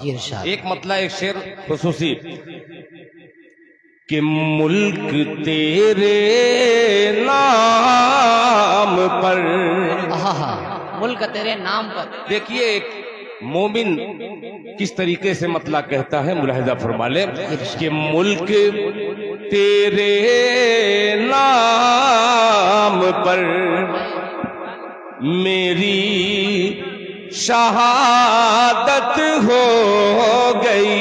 एक मतला एक शेर खुसूसी कि मुल्क तेरे नाम पर, मुल्क तेरे नाम पर। देखिए एक मोमिन किस तरीके से मतला कहता है, मुलाहिजा फरमा ले कि मुल्क तेरे नाम पर मेरी शहादत हो गई,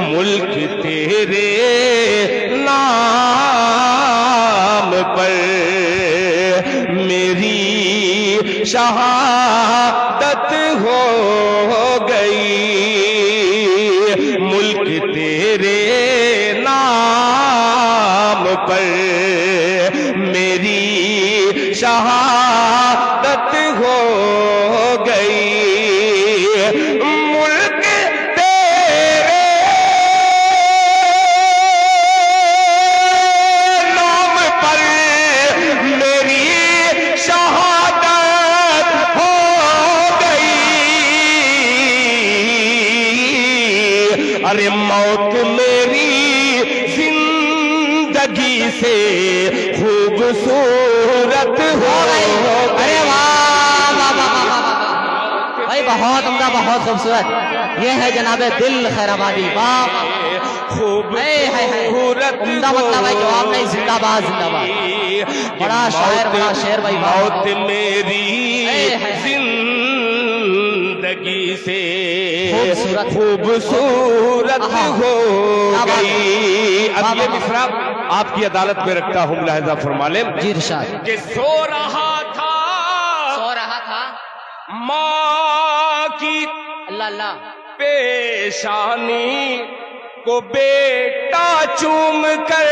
मुल्क तेरे नाम पर मेरी शहादत हो गई, मुल्क तेरे नाम पर मेरी शहादत हो गई, मुल्क तेरे नाम पर मेरी शहादत हो गई। अरे मौत मेरी जिंदगी से खूबसूरत हो गई। अरे वाह वाह वाह भाई, बहुत उम्दा, बहुत खूबसूरत। ये है जनाबे दिल खैराबादी। वाह खूबसूरत उम्दा मतलब भाई, जवाब नहीं, जिंदाबाद जिंदाबाद। बड़ा शायर, बड़ा शेर भाई। मौत मेरी जिंदगी से खूबसूरत हो गई। अब ये मिसरा आपकी अदालत में रखता हूँ, मुलाहिजा फरमा ले जी इरशाद। कि सो रहा था माँ की अल्लाह अल्लाह पेशानी को बेटा चूम कर,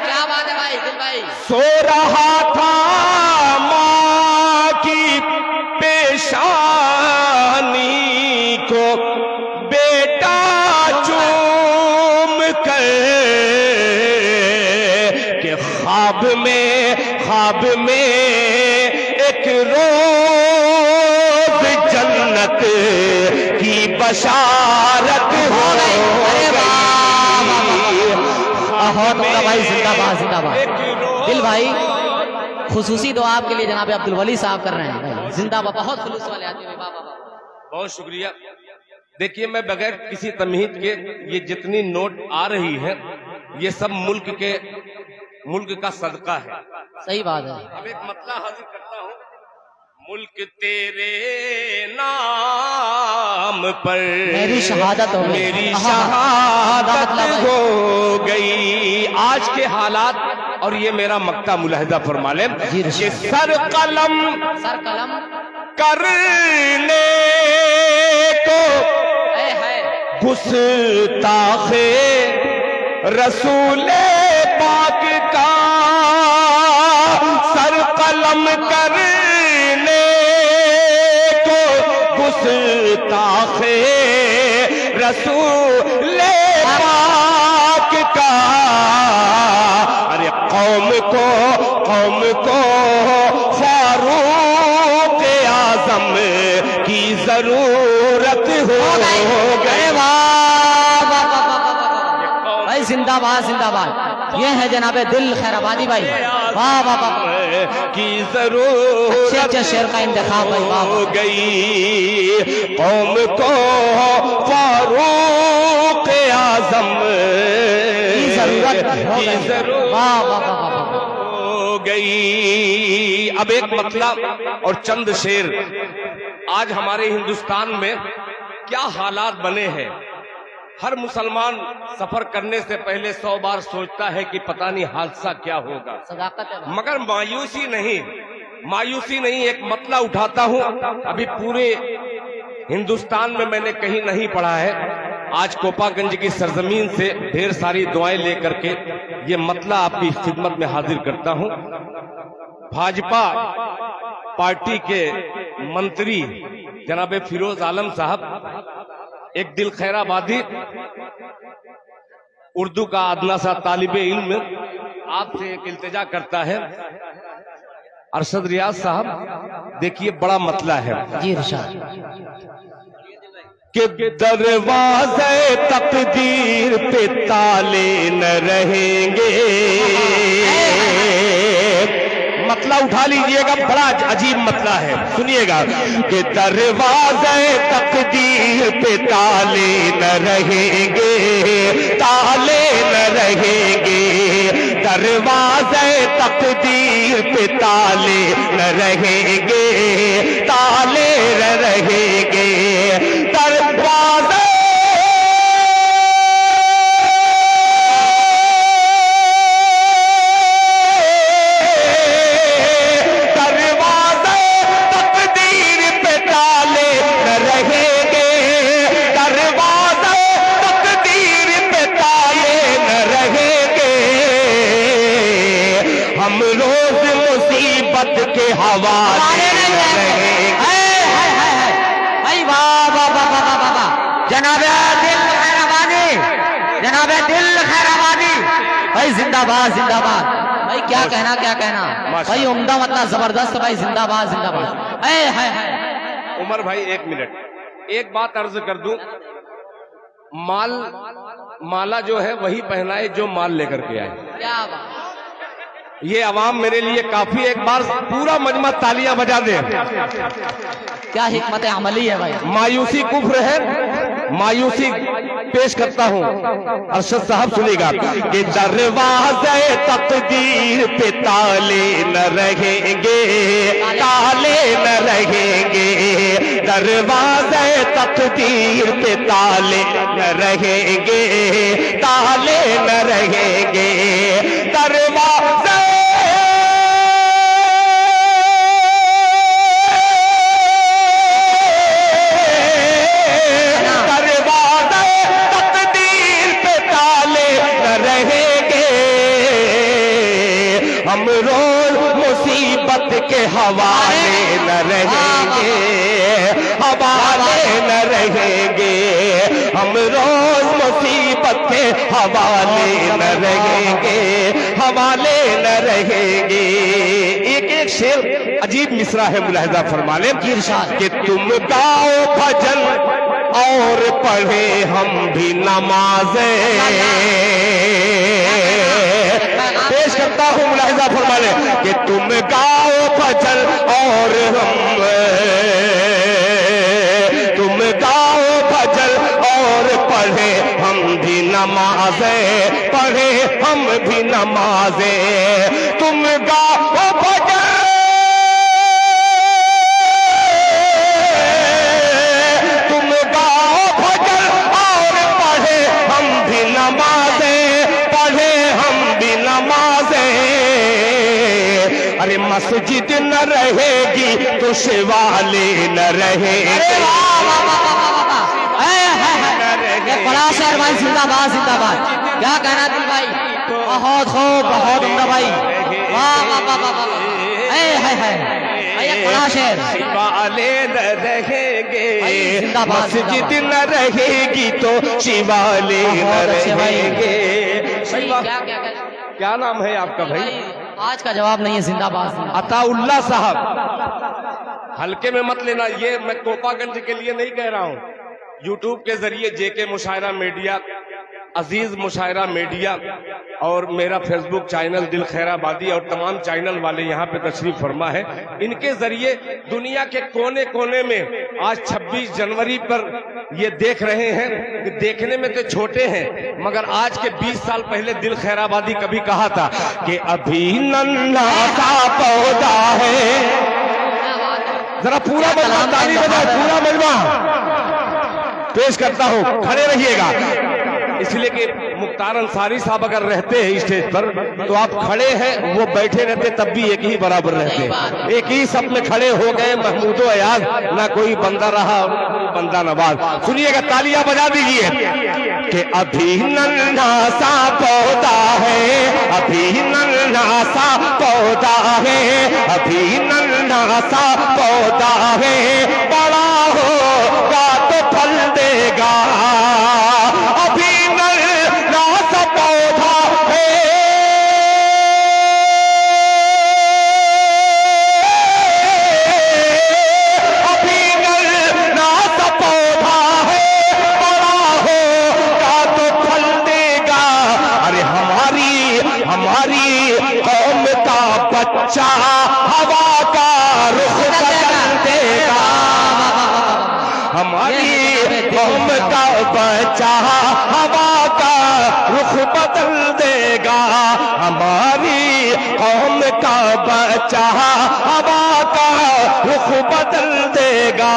क्या बात है भाई दिल भाई। सो रहा था माँ की पेशानी को बेटा चूम कर, के ख्वाब में एक रोज जन्नत की बशारत हो गई। भाई जिंदाबाद जिंदाबाद। दिल भाई खुसूसी दुआ आपके लिए जनाब अब्दुल वली साहब कर रहे हैं भाई, जिंदाबाद। बहुत खुलूस वाले आदमी भाई, वाह वाह वाह। बहुत शुक्रिया। देखिए मैं बगैर किसी तमहीद के ये जितनी नोट आ रही है ये सब मुल्क का सदका है। सही बात है। अब एक मतला हाजिर करता हूँ, मुल्क तेरे नाम पर मेरी शहादत हो गई, मेरी शहादत हो गई। आज के हालात और ये मेरा मक्ता मुलाहिजा फरमा ले कि सर कलम करने को गुस्ताखे रसूले पाक का, सर कलम करने को गुस्ताखे रसूले पाक का। अरे कौम को फारूक आजम की जरूरत हो गई। भाई जिंदाबाद जिंदाबाद। ये है जनाबे दिल खैराबादी भाई, वाह वाह वाह की जरूरत अच्छे शेर का इंतखाब भाई, वाह हो गई। कौम को फारूक आजम की जरूरत वाह वाह वाह हो गई। अब एक मतला और चंद शेर। आज हमारे हिंदुस्तान में क्या हालात बने हैं। हर मुसलमान सफर करने से पहले 100 बार सोचता है कि पता नहीं हादसा क्या होगा, सदाकत है। मगर मायूसी नहीं, एक मतला उठाता हूँ। अभी पूरे हिंदुस्तान में मैंने कहीं नहीं पढ़ा है। आज कोपागंज की सरजमीन से ढेर सारी दुआएं लेकर के ये मतला आपकी खिदमत में हाजिर करता हूँ। भाजपा पार्टी के मंत्री जनाब फिरोज आलम साहब एक दिल खैराबादी उर्दू का अदना सा तालिबे इल्म आपसे एक इल्तिजा करता है। अरशद रियाज साहब, देखिए बड़ा मतला है जी इरशाद। कि दरवाज़े तकदीर पे ताले न रहेंगे। मतला उठा लीजिएगा, बड़ा अजीब मतला है, सुनिएगा। कि दरवाज़े तकदीर पे ताले न रहेंगे, ताले न रहेंगे। दरवाज़े तकदीर पे ताले न रहेंगे, ताले न रहेंगे। दरवाज़े तकदीर पे ताले न रहेंगे, दरवाज़े तकदीर पे ताले न रहेंगे। हम रोज मुसीबत के हवाले न रहेंगे। जनाबे दिल खैराबादी, जनाबे दिल खैराबादी भाई, जिंदाबाद जिंदाबाद भाई। क्या कहना क्या कहना भाई, उम्दा मतलब जबरदस्त भाई, जिंदाबाद जिंदाबाद। है उमर भाई एक मिनट, एक बात अर्ज कर दूं। माला जो है वही पहनाए जो माल लेकर के आए। क्या बात, ये अवाम मेरे लिए काफी, एक बार पूरा मजमा तालियां बजा दे। क्या हिकमत अमली है भाई। मायूसी कुफ्र है, मायूसी पेश करता हूँ। अरशद साहब सुनेगा कि दरवाज़े तकदीर पे ताले न रहेंगे, ताले न रहेंगे। दरवाज़े तकदीर पे ताले न रहेंगे, ताले न रहेंगे। दरवाज़े हम रोज मुसीबत के हवाले न रहेंगे, हवाले न रहेंगे। हम रोज मुसीबत के हवाले न रहेंगे, हवाले न रहेंगे। एक एक शेर अजीब मिसरा है, मुलाहिजा फरमा ले कि तुम गाओ भजन और पढ़े हम भी नमाज़ें। पेश करता हूँ, मुलाहिजा फरमा ले कि तुम गाओ भजन और तुम गाओ भजन और पढ़े हम भी नमाज़ें, पढ़े हम भी नमाज़ें। तुम गाओ भजन, तुम गाओ भजन और पढ़े हम भी नमाज़ें, पढ़े हम भी नमाज़ें। अरे मस्जिद न रहेगी तो शिवाले न रहेंगे। बड़ा शहर भाई, जिंदाबाद जिंदाबाद। क्या कहना दिल भाई, बहुत खूब, बहुत उम्दा भाई। वाह वाह वाह वाह वाह। बड़ा शहर, शिवाले न रहेंगे, मस्जिद न रहेगी तो शिवाले न रहेंगे। क्या नाम है आपका भाई? आज का जवाब नहीं है, जिंदाबाद। अताउल्लाह साहब, हल्के में मत लेना, ये मैं कोपागंज के लिए नहीं कह रहा हूँ। यूट्यूब के जरिए जेके मुशायरा मीडिया, अजीज मुशायरा मीडिया और मेरा फेसबुक चैनल दिल खैराबादी और तमाम चैनल वाले यहाँ पे तशरीफ फरमा है। इनके जरिए दुनिया के कोने कोने में आज 26 जनवरी पर ये देख रहे हैं कि देखने में तो छोटे हैं, मगर आज के 20 साल पहले दिल खैराबादी कभी कहा था कि अभी नन्हा सा पौधा है। जरा पूरा मजमा ताली बजाए, पूरा मजमा पेश करता हूँ, खड़े रहिएगा। इसलिए कि मुख्तार अंसारी साहब अगर रहते हैं स्टेज पर तो आप खड़े हैं, वो बैठे रहते तब भी एक ही बराबर रहते। एक ही सब में खड़े हो गए महमूदो अयाज, ना कोई बंदा रहा बंदा नवाज। सुनिएगा, तालियां बजा दीजिए कि अभी नन्हा सा पौधा है, अभी नन्हा सा पौधा है, अभी नन्हा सा पौधा है। बड़ा होगा तो फल देगा, अभी नन्हा सा पौधा है। हमारी कौम का बच्चा हवा का रुख बदल देगा, हमारी कौम का बच्चा हवा का रुख बदल देगा।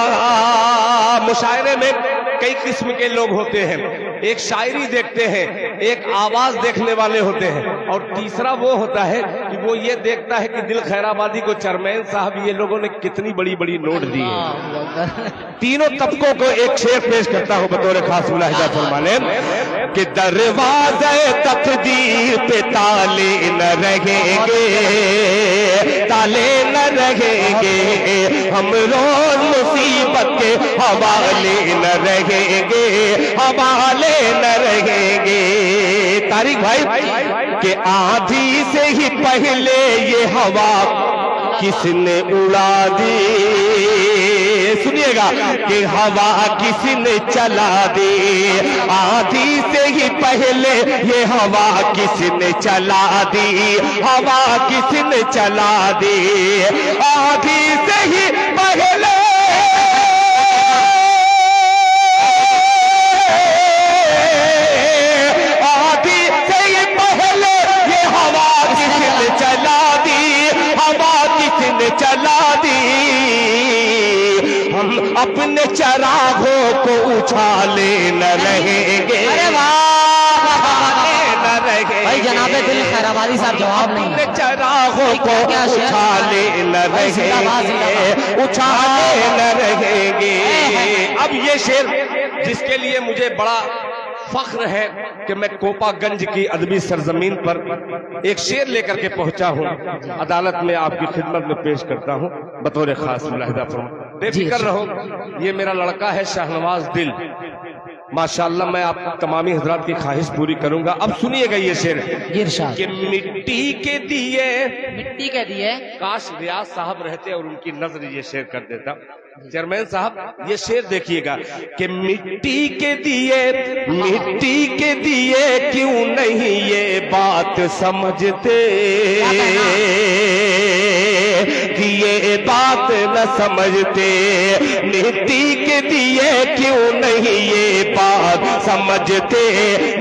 मुशायरे में कई किस्म के लोग होते हैं, एक शायरी देखते हैं, एक आवाज देखने वाले होते हैं, और तीसरा वो होता है कि वो ये देखता है कि दिल खैराबादी को चेयरमैन साहब ये लोगों ने कितनी बड़ी बड़ी नोट दी है। तीनों तबकों को एक शेर पेश करता हूं बतौर खास मुलाहिजा फरमाने कि दरवाज़े तकदीर पे ताले न रहेंगे, ताले न रहेंगे, हम रोज मुसीबत के हवाले न रहेंगे, हवाले न रहेंगे। तारिक भाई कि आंधी से ही पहले ये हवा किसने उड़ा दी, सुनिएगा कि हवा किसने चला दी, आंधी से ही पहले ये हवा किसने चला दी, हवा किसने चला दी, आंधी से ही पहले चला दी, हम अपने चरागों को उछाले न रहेंगे। अरे न रहेंगे भाई जनाबे दिल खैराबादी साहब जवाब नहीं, अपने चरागों को उछाले न रहेंगे, उछाले न रहेंगे। अब ये शेर जिसके लिए मुझे बड़ा फख्र है कि मैं कोपागंज की अदबी सरजमीन पर एक शेर लेकर के पहुंचा हूं, अदालत में आपकी खिदमत में पेश करता हूं बतौर खास मुलाहिजा फरमा। बेफिक्र रहो, ये मेरा लड़का है शाहनवाज दिल, माशाअल्लाह। मैं आप तमामी हजरात की ख्वाहिश पूरी करूंगा। अब सुनिएगा ये शेर कि मिट्टी के दिए, मिट्टी के दिए, काश रियाज साहब रहते और उनकी नजर ये शेर कर देता। चेयरमैन साहब ये शेर देखिएगा कि मिट्टी के दिए, मिट्टी के दिए क्यों नहीं ये बात समझते, कि ये बात न समझते, मिट्टी के दिए क्यों नहीं ये बात समझते,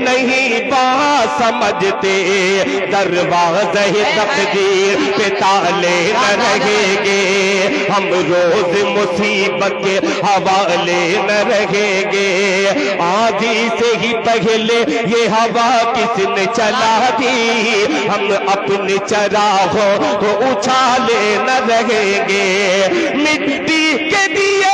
नहीं बात समझते, दरवाज़े तकदीर पे ताले न रहेंगे, हम रोज मुसीबत के हवाले न रहेंगे, आंधी से ही पहले ये हवा किसने चला दी, हम अपने चरागों को उछाले न रहेंगे, मिट्टी के दिए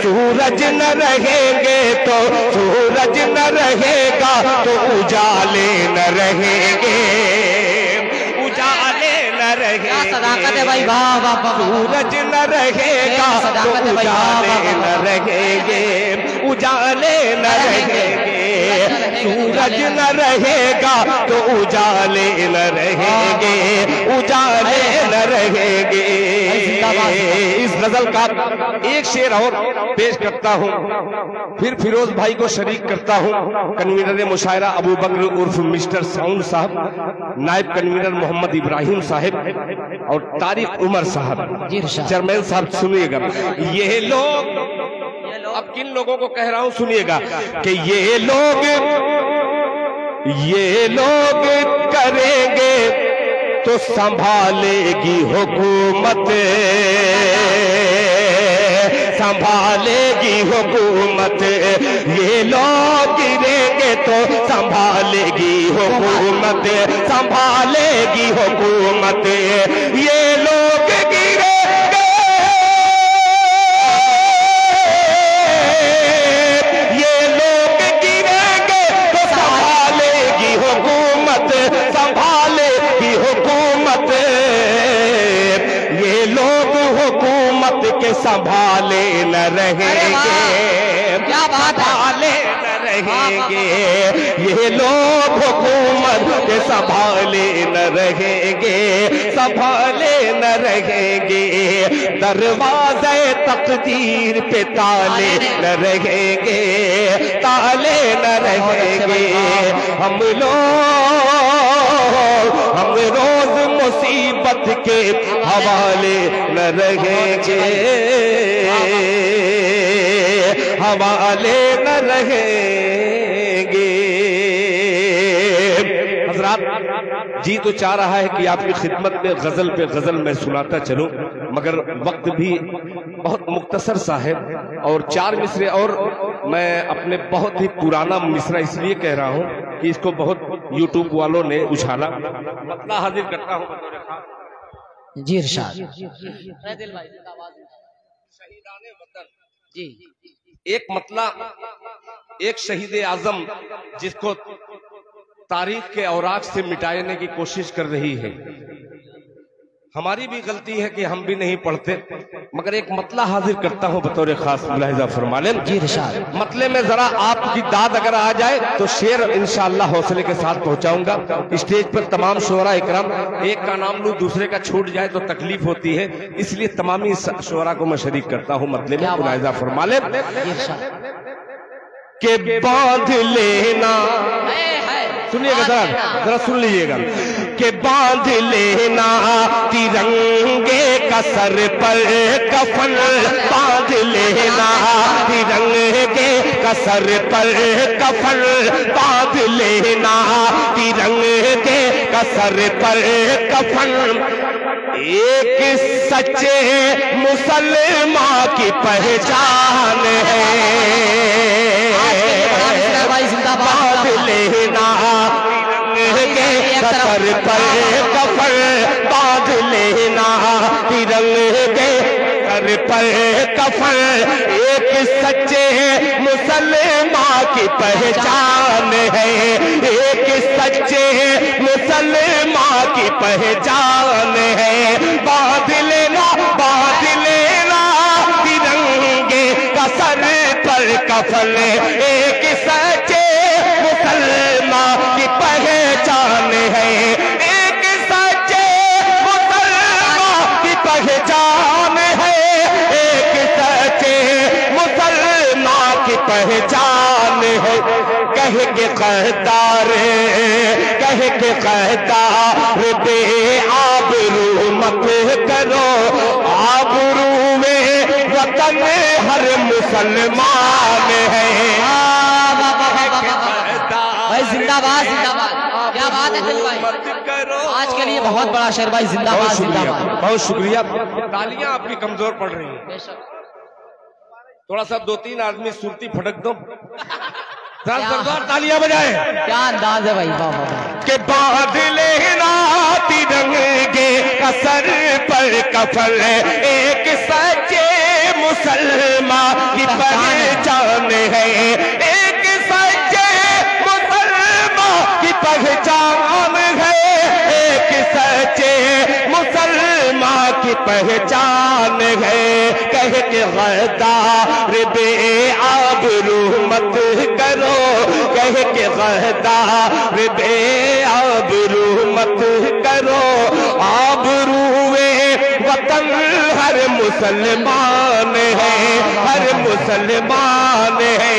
सूरज न रहेंगे तो सूरज न रहेगा तो उजाले न रहेंगे, उजाले न रहेंगे। सदाकत है भाई, वाह वाह वाह। सूरज न रहेगा तो उजाले न रहेंगे, उजाले न रहेंगे, सूरज न रहेगा तो उजाले न रहेंगे, उजाले न रहेंगे। इस गजल का एक शेर और पेश करता हूं, फिर फिरोज भाई को शरीक करता हूं। कन्वीनर मुशायरा अबू बकर उर्फ मिस्टर साउंड साहब, नायब कन्वीनर मोहम्मद इब्राहिम साहब और तारिक उमर साहब। चेयरमैन साहब सुनिएगा, ये लोग, अब किन लोगों को कह रहा हूं सुनिएगा कि ये लोग करेंगे तो संभालेगी हुकूमत, संभालेगी हुकूमत, ये लोग गिरेंगे तो संभालेगी हुकूमत, संभालेगी हुकूमत, ये लोग गिरेंगे, ये लोग गिरेंगे तो संभालेगी हुकूमत, संभालेगी हुकूमत, ये लोग हुकूमत के संभाले न रहेंगे, क्या बात है, संभाले न रहेंगे, रहेंगे, ये लोग हुकूमत संभाले न रहेंगे, संभाले न रहेंगे, दरवाजे तकदीर पे ताले न रहेंगे, ताले न रहेंगे। हम रोज मुसीबत के हवाले न रहेंगे, हवाले न रहेंगे। हजरात, जी तो चाह रहा है कि आपकी खिदमत में गजल पे गजल मैं सुनाता चलूं, मगर वक्त भी बहुत मुख्तसर सा है और 4 मिसरे और मैं अपने बहुत ही पुराना मिसरा इसलिए कह रहा हूं कि इसको बहुत यूट्यूब वालों ने उछाला। मतला हाजिर करता हूं जी इरशाद जी। एक मतला, एक शहीद आजम जिसको तारीख के औराक से मिटाने की कोशिश कर रही है। हमारी भी गलती है कि हम भी नहीं पढ़ते, मगर एक मतला हाजिर करता हूं बतौर खास, मुलाहिजा फरमा लें। मतले में जरा आपकी दाद अगर आ जाए तो शेर इंशाअल्लाह हौसले के साथ पहुंचाऊंगा। स्टेज पर तमाम शुअरा इकराम, एक का नाम लूं दूसरे का छूट जाए तो तकलीफ होती है, इसलिए तमामी शुअरा को मैं शरीक करता हूं मतले में। मुलाहिजा फरमा लें के बांध लेना, सुनिएगा जरा सुन लीजिएगा, के बांध लेना तिरंगे का सर पर कफन, बांध लेना तिरंगे का सर पर कफन, बांध लेना तिरंगे का सर पर कफन। एक सच्चे मुसलमान की पहचान है, बांध लेना सर पर कफन, बांध लेना तिरंगे सर पर कफन। एक सच्चे मुसलमान की पहचान है, एक सच्चे मुसलमान की पहचान है। बांध लेना तिरंगे का सर पर कफन, एक सच्चे मुसलमान की पहचान है, एक सच्चे मुसलमान की पहचान है, एक सच्चे मुसलमान की पहचान है। कह के कहदार बे आबरू मत करो, आबरू में वतन हर मुसलमान है। भाई जिंदाबाद जिंदाबाद, क्या बात है दिल भाई, आज के लिए बहुत बड़ा शेर भाई, जिंदाबाद जिंदाबाद। बहुत शुक्रिया। तालियां आपकी कमजोर पड़ रही हैं, थोड़ा सा 2-3 आदमी सुरती फटक दो, सरदार तालियां बजाए। क्या अंदाज है भाई, वाह के बांध लेना तिरंगे का सर पर कफन, एक सच्चे मुसलमान की पहचान है, एक सच्चे मुसलमान की पहचान है, एक सच्चे मुसलमान की पहचान है। कह के गद्दार बे आबरू मत करो, कह के गद्दार बे आबरू मत करो, आबरूए वतन हर मुसलमान है, हर मुसलमान है।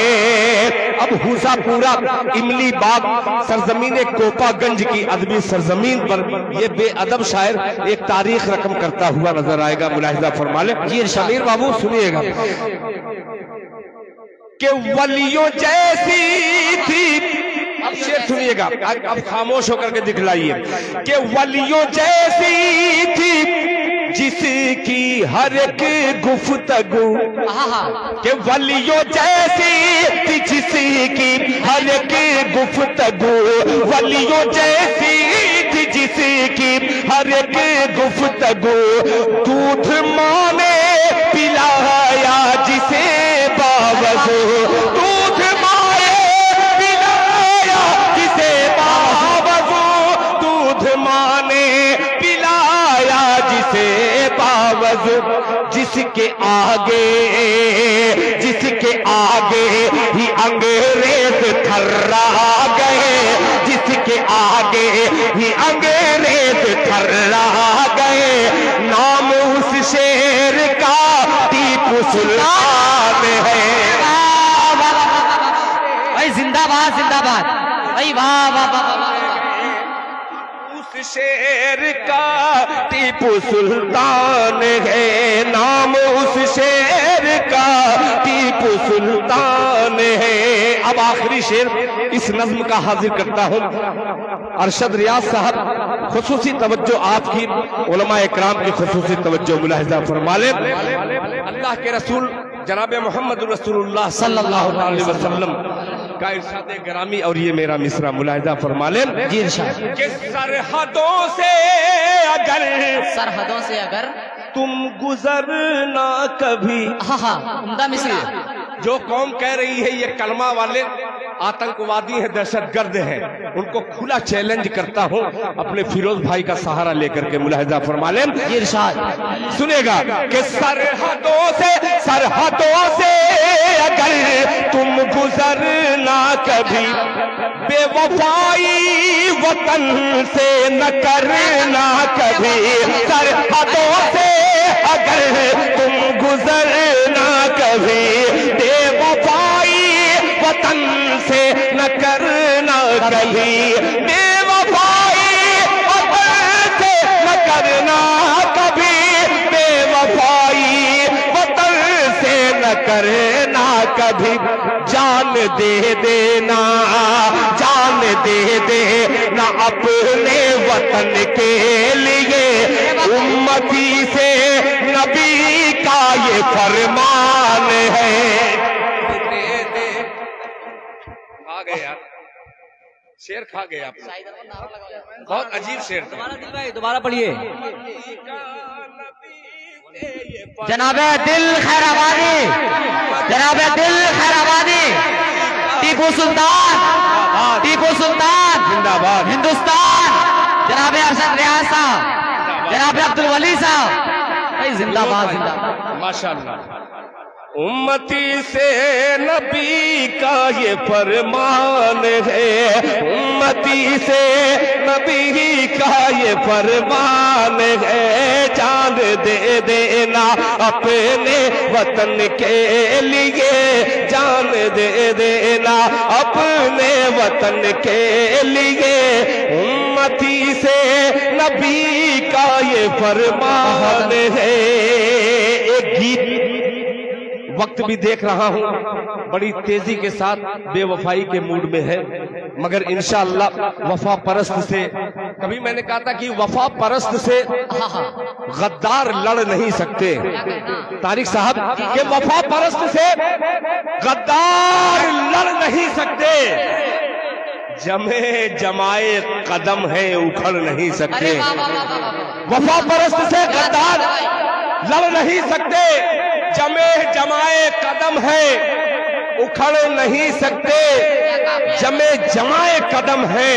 अब हुसापुरा इमली बाग सरजमीन कोपागंज की अदबी सरजमीन पर ये बेअदब शायर एक तारीख रकम करता हुआ नजर आएगा। मुलाहिजा फरमा ले जी शमीर बाबू, सुनिएगा कि वलियों जैसी थी, अब शेर सुनिएगा, अब खामोश होकर के दिखलाइए कि वलियों जैसी थी जिसकी हर एक गुफ्तगू, के वलियों जैसी थी जिसकी हर एक गुफ्तगू, वलियों जैसी थी जिसकी हर एक गुफ्तगू। दूध माने पिलाया जिसे बावजू, दूध माने पिलाया जिसे बावजू, दूध माने पिलाया जिसे बावजू। जिसके आगे ही अंग्रेज कर्रा गए, जिसके आगे ही अंग्रेज थर्रा गए। नाम उस शेर का टीपू सुल्तान है। भाई जिंदाबाद जिंदाबाद भाई, वाह वाह वाह वाह। उस शेर का टीपू सुल्तान है, नाम उस शेर का टीपू सुल्तान है। अब आखिरी शेर इस नज्म का हाजिर करता हूं। अरशद रियाज साहब खुसूसी तवज्जो, आपकी उलमा इकराम की खुसूसी तवज्जो मुलाहिजा फरमा लें। अल्लाह के रसूल जनाब मोहम्मद रसूलुल्लाह सल्लल्लाहु अलैहि वसल्लम का इरशाद गिरामी, और ये मेरा मिसरा मुलाहिजा फरमा लें। जी इरशाद। कि सरहदों से अगर तुम गुजरना कभी। हाँ हाँ, उम्दा मिसरा। जो कौम कह रही है ये कलमा वाले आतंकवादी हैं, दहशतगर्द हैं, उनको खुला चैलेंज करता हूं अपने फिरोज भाई का सहारा लेकर के। मुलाहिजा फरमा लें। इरशाद सुनेगा कि सरहदों से अगर तुम गुजरना कभी, बेवफाई वतन से न करना कभी। सरहदों से अगर तुम गुजरना कभी, बेवफाई वतन से न करना कभी। बेवफाई वतन से न करना कभी, बेवफाई वतन से न करना कभी। जान दे देना, जान दे देना अपने वतन के लिए। उम्मती से नबी का ये फरमान है। खा गए यार, शेर खा गए आप। बहुत अजीब शेर था। दोबारा पढ़िए। जनाबे दिल खैराबादी, जनाबे दिल खैराबादी, टीपू सुल्तान, टीपू सुल्तान जिंदाबाद, हिंदुस्तान। जनाबे अरशद रियाज साहब, जनाबे अब्दुल वली साहब, भाई जिंदाबाद जिंदाबाद। माशाअल्लाह। उम्मती से नबी का ये फरमान है, उम्मती से नबी का ये फरमान है। जान दे देना अपने वतन के लिए, जान दे देना अपने वतन के लिए। उम्मती से नबी का ये फरमान है। एक गीत वक्त भी देख रहा हूं बड़ी तेजी के साथ बेवफाई के मूड में है, मगर इंशाअल्लाह वफा परस्त से, कभी मैंने कहा था कि वफा परस्त से गद्दार लड़ नहीं सकते। तारिक साहब के वफा परस्त से गद्दार लड़ नहीं सकते। जमे जमाए कदम है उखड़ नहीं सकते। वफा परस्त से गद्दार लड़ नहीं सकते। जमे जमाए कदम है उखड़ नहीं सकते। जमे जमाए कदम है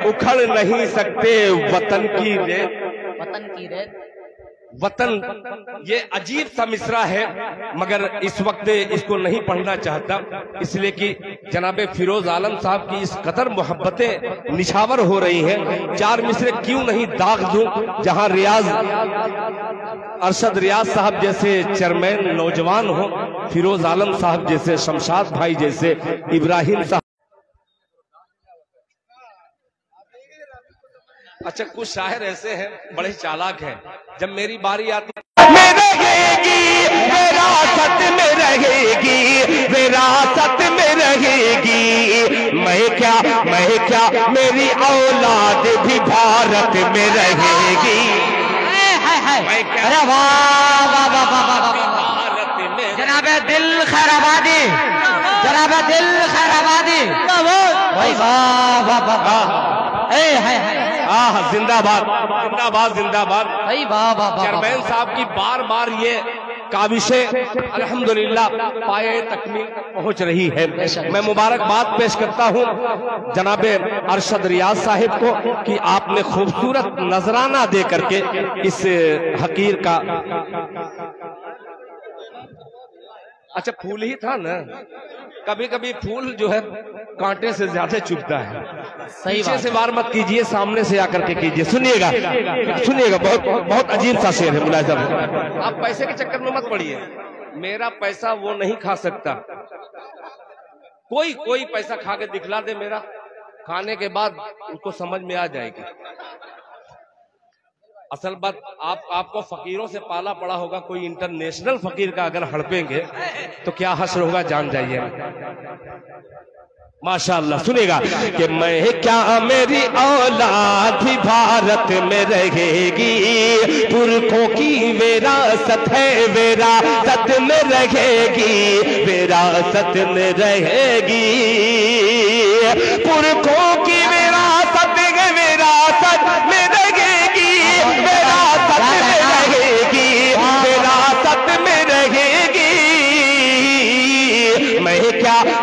उखड़ नहीं सकते। वतन की रेत, वतन की रेत, वतन, ये अजीब सा मिसरा है, मगर इस वक्त इसको नहीं पढ़ना चाहता, इसलिए कि जनाबे फिरोज आलम साहब की इस कदर मोहब्बतें निछावर हो रही हैं। चार मिसरे क्यों नहीं दाग दूं, जहां रियाज अरशद रियाज साहब जैसे चेयरमैन नौजवान हो, फिरोज आलम साहब जैसे, शमशाद भाई जैसे, इब्राहिम साहब। अच्छा, कुछ शायर ऐसे हैं बड़े चालाक हैं, जब मेरी बारी आती में रहेगी, विरासत में रहेगी, विरासत में रहेगी। मैं क्या मेरी औलाद भी भारत में रहेगी। अरे वाह वाह वाह वाह वाह। जनाबे दिल खैराबादी, जनाबे दिल खैराबादी, भाई वाह वाह वाह। जिंदाबाद जिंदाबाद जिंदाबाद भाई वाह वाह। चेयरमैन साहब की बार बार ये काविशें अल्हम्दुलिल्लाह पाए तकमील पहुंच रही है। मैं मुबारकबाद पेश करता हूं जनाबे अरशद रियाज साहिब को कि आपने खूबसूरत नजराना दे करके इस हकीर का। अच्छा, फूल ही था ना, कभी कभी फूल जो है कांटे से ज्यादा चुभता है। सही पीछे से वार मत कीजिए, सामने से आकर के कीजिए। सुनिएगा सुनिएगा, बहुत बहुत अजीब सा शेर है मुलाहिजा। आप पैसे के चक्कर में मत पड़िए। मेरा पैसा वो नहीं खा सकता। कोई पैसा खा के दिखला दे मेरा, खाने के बाद उनको समझ में आ जाएगी। असल बात आपको फकीरों से पाला पड़ा होगा, कोई इंटरनेशनल फकीर का अगर हड़पेंगे तो क्या हश्र होगा जान जाइए। माशाअल्लाह। सुनेगा कि मैं क्या मेरी औलाद भी भारत में रहेगी, पुरखों की विरासत है विरासत में रहेगी, विरासत में रहेगी, पुरखों की विरासत है विरासत में रहेगी, विरासत में रहेगी, विरासत में रहेगी।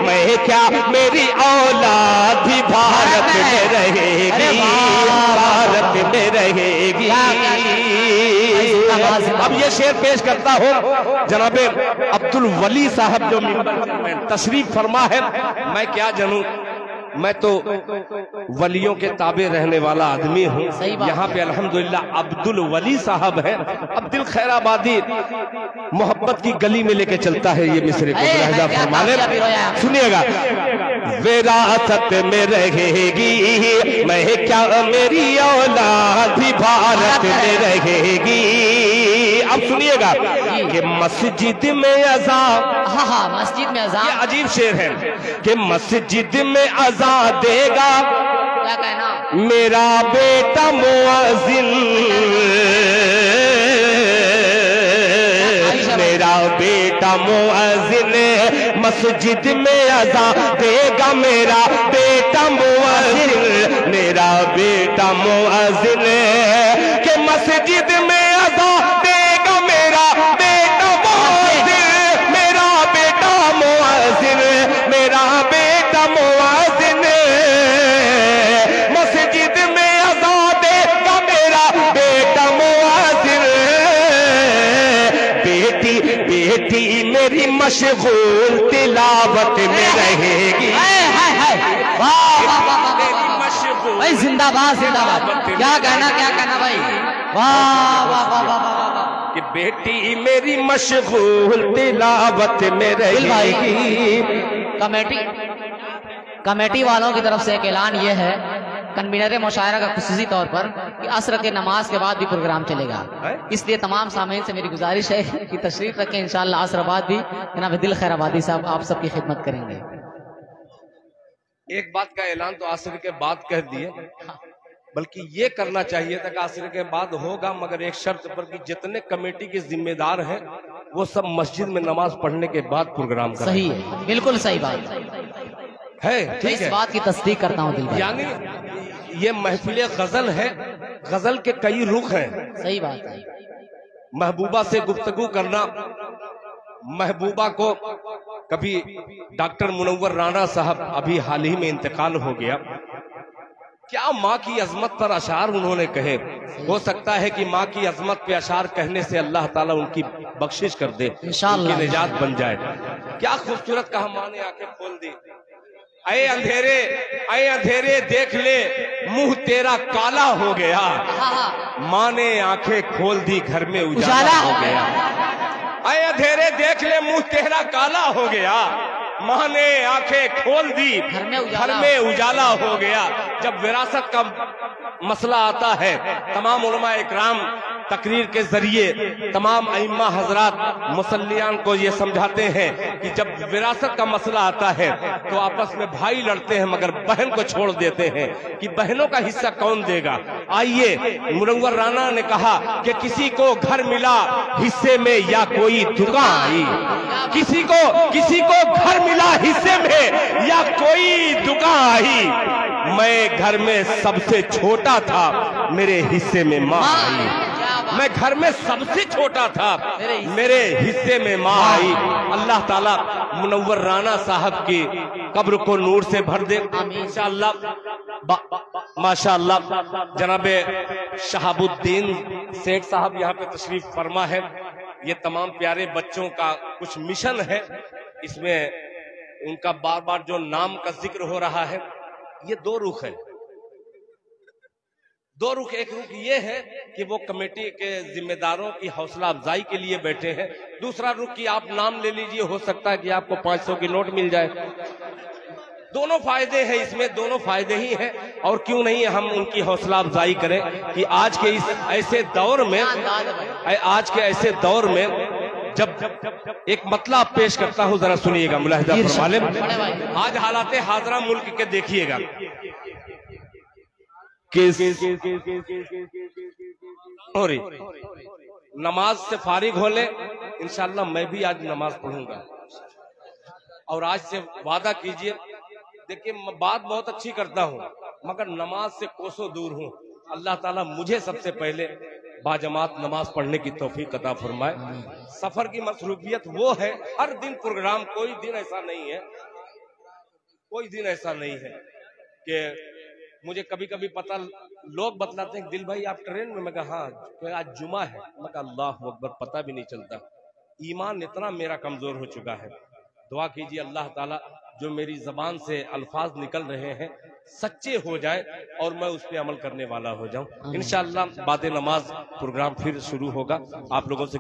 मैं क्या मेरी औलाद भी भारत में रहेगी, भारत में रहेगी। अब ये शेर पेश करता हूँ जनाबे अब्दुल वली साहब जो मिंबर तशरीफ फरमा है। मैं क्या जानूं, मैं तो वलियों के ताबे रहने वाला आदमी हूँ। यहाँ पे अल्हम्दुलिल्लाह अब्दुल वली साहब हैं। अब दिल खैराबादी मोहब्बत की गली में लेके चलता है ये मिसरे को लहजा फरमाने। सुनिएगा, विरासत में रहेगी, मैं क्या मेरी औलाद भी भारत में रहेगी। अब सुनिएगा कि मस्जिद में अज़ान, हाँ मस्जिद में अज़ान, ये अजीब शेर है कि मस्जिद में अज़ान देगा क्या कहना, मेरा बेटा मुअज़्ज़िन, मेरा बेटा मुअज़्ज़िन मस्जिद में अज़ान देगा, मेरा बेटा मुअज़्ज़िन, मेरा बेटा मुअज़्ज़िन के मस्जिद में अज़ान देगा, मेरा बेटा मुअज़्ज़िन, मेरा बेटा मुअज़्ज़िन, मेरा बेटा मुअज़्ज़िन मस्जिद में अज़ान देगा, मेरा बेटा मुअज़्ज़िन। बेटी मेरी मशगूल तिलावत में रहेगी। भाई जिंदाबाद जिंदाबाद, क्या कहना भाई, वाह वाह वाह वाह। कि बेटी मेरी मशगूल तिलावत में रहेगी। कमेटी वालों की तरफ से एक ऐलान ये है, कन्वीनर मुशायरा का खुसूसी तौर पर कि असर के नमाज के बाद भी प्रोग्राम चलेगा, इसलिए तमाम सामीन से मेरी गुजारिश है कि तशरीफ रखें। इंशाअल्लाह असर बाद भी जनाब दिल खैराबादी साहब आप सबकी खिदमत करेंगे। एक बात का ऐलान तो असर के बाद कह दिए, बल्कि ये करना चाहिए था कि असर के बाद होगा, मगर एक शर्त पर कि जितने कमेटी के जिम्मेदार हैं वो सब मस्जिद में नमाज पढ़ने के बाद प्रोग्राम करें। सही है, बिल्कुल सही बात है, ठीक है। इस बात की तस्दीक करता हूँ दिल भाई। यानी ये महफिल गजल है, गजल के कई रुख हैं। सही बात है। महबूबा से गुफ्तगू करना, महबूबा को कभी डॉक्टर मुनव्वर राना साहब अभी हाल ही में इंतकाल हो गया, क्या माँ की अजमत पर अशार उन्होंने कहे। हो सकता है कि माँ की अजमत पे अशार कहने से अल्लाह ताला उनकी बख्शिश कर दे, उनकी निजात बन जाए। क्या खूबसूरत कहा माँ ने, आंखें खोल दी। अये अंधेरे देख ले मुंह तेरा काला हो गया, माँ ने आंखें खोल दी घर में उजाला हो गया। अये अंधेरे देख ले मुंह तेरा काला हो गया, माँ ने आंखें खोल दी घर में उजाला हो गया। जब विरासत का मसला आता है, तमाम उलमा इकराम तकरीर के जरिए तमाम अइम्मा हजरात मुसल्लियान को ये समझाते हैं कि जब विरासत का मसला आता है तो आपस में भाई लड़ते हैं मगर बहन को छोड़ देते हैं कि बहनों का हिस्सा कौन देगा। आइए, मुनव्वर राना ने कहा कि किसी को घर मिला हिस्से में या कोई दुकान आई, किसी को घर मिला हिस्से में या कोई दुकान आई, मैं घर में सबसे छोटा था मेरे हिस्से में माँ आई, मैं घर में सबसे छोटा था मेरे हिस्से में माँ आई। अल्लाह ताला मुनव्वर राना साहब की कब्र को नूर से भर दे इंशाअल्लाह। माशाअल्लाह जनाबे शहाबुद्दीन सेठ साहब यहाँ पे तशरीफ फरमा है। ये तमाम प्यारे बच्चों का कुछ मिशन है, इसमें उनका बार बार जो नाम का जिक्र हो रहा है, ये दो रुख है। दो रुख, एक रुख ये है कि वो कमेटी के जिम्मेदारों की हौसला अफजाई के लिए बैठे हैं। दूसरा रुख कि आप नाम ले लीजिए, हो सकता है कि आपको 500 की नोट मिल जाए। दोनों फायदे हैं इसमें, दोनों फायदे ही हैं। और क्यों नहीं हम उनकी हौसला अफजाई करें कि आज के इस ऐसे दौर में, आज के ऐसे दौर में जब एक मतला पेश करता हूं, जरा सुनिएगा मुलाहिजा फरमा लें। आज हालात हाजरा मुल्क के देखिएगा, और नमाज से फारिग हो ले, इंशाअल्लाह मैं भी आज नमाज पढ़ूंगा। और आज से वादा कीजिए, देखिए मैं बात बहुत अच्छी करता हूँ मगर नमाज से कोसों दूर हूँ। अल्लाह ताला मुझे सबसे पहले बाजमात नमाज पढ़ने की तौफीक अता फरमाए। सफर की मसरूफियत वो है, हर दिन प्रोग्राम, कोई दिन ऐसा नहीं है, कोई दिन ऐसा नहीं है कि मुझे कभी कभी पता, लोग बतलाते हैं दिल भाई आप ट्रेन में, मैं कहा हाँ आज जुमा है, मैं कहा अल्लाह अकबर, पता भी नहीं चलता। ईमान इतना मेरा कमजोर हो चुका है। दुआ कीजिए अल्लाह ताला जो मेरी जबान से अल्फाज निकल रहे हैं सच्चे हो जाए और मैं उस पर अमल करने वाला हो जाऊं। इंशाअल्लाह बाद नमाज प्रोग्राम फिर शुरू होगा। आप लोगों से